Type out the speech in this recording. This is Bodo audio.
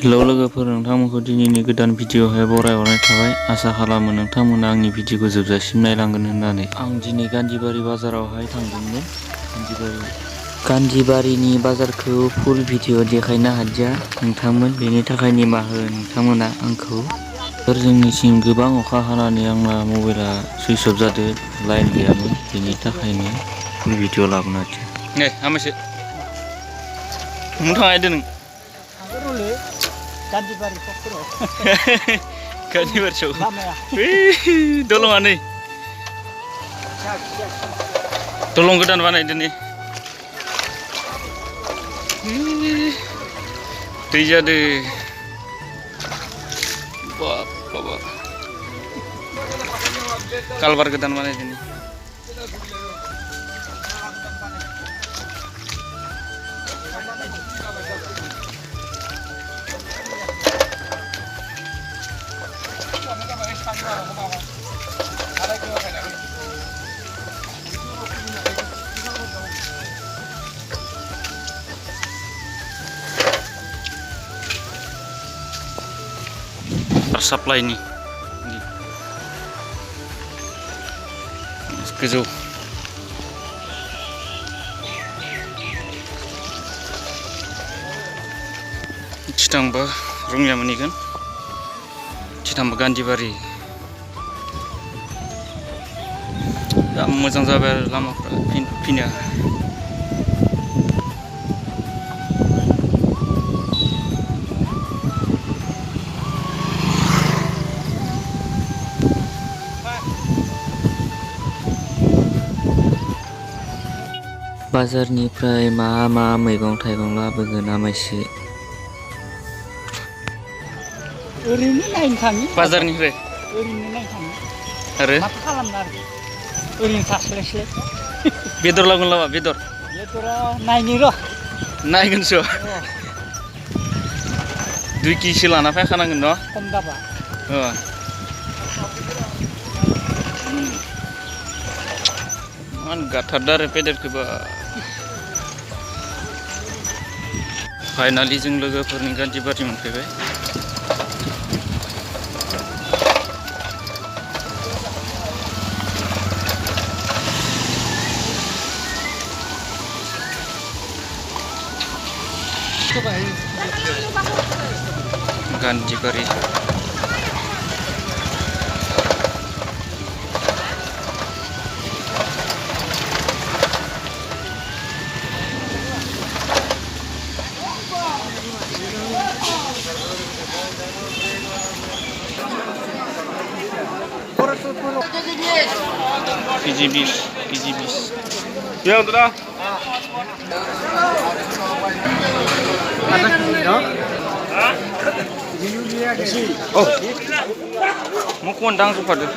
हेलौ लोगोफोर, नोंथांमोनखौ दिनैनि गोदान भिडिअ'आवहाय बरायहरनाय थाबाय। आसा खालामो नोंथांमोना आंनि भिडिअ'खौ जोबजासिम नायलांगोन होननानै। आं दिनै गान्धीबारि बाजारावहाय थांदोंमोन। गान्धीबारिनि बाजारखौ फुल भिडिअ' देखायनो हादिया नोंथांमोन, बेनि थाखाय निमाहा हो नोंथांमोना आंखौ। जोंनिथिं गोबां अखा हानानै आंना मबाइला सुइस अफ जादों, लाइन गैयामोन, बेनि थाखायनो फुल भिडिअ' लाबोनो हादिया। नै हामैसो थाङा नों गान्धीबारि सकफोराव गान्धीबारि सक लामाया दलङा नै दलं गोदान बानायदों नै दै जादों बाबा कालबार गोदान बानायदों नै साप्लाइनि गोजौ थिथांबा रङिया मोनहैगोन, थिथांबा गान्धीबारि। दा मोजां जाबाय आरो लामाफ्रा फैनो। बाजारनिफ्राय मा मैगं थाइगं लाबोगोन आमाइसो? ओरैनो नायनो थाङो बाजारनिफ्राय ओरैनो नायनो थाङो आरो माथो खालामनो आरो ओरैनो थास्लायस्लाय। बेदर लागोन लाबा बेदरा नायनि र' नायगोनसो 2 केजिसो लाना फैखानांगोन न' खम दाबा मान गाथारदो आरो पेदेलखौबो। फाइनालि जों लोगोफोरनि गान्धीबारि मोनफैबाय। गान्धीबारि केजि 20 Ya, udah. Oh, mau kondang tuh pada.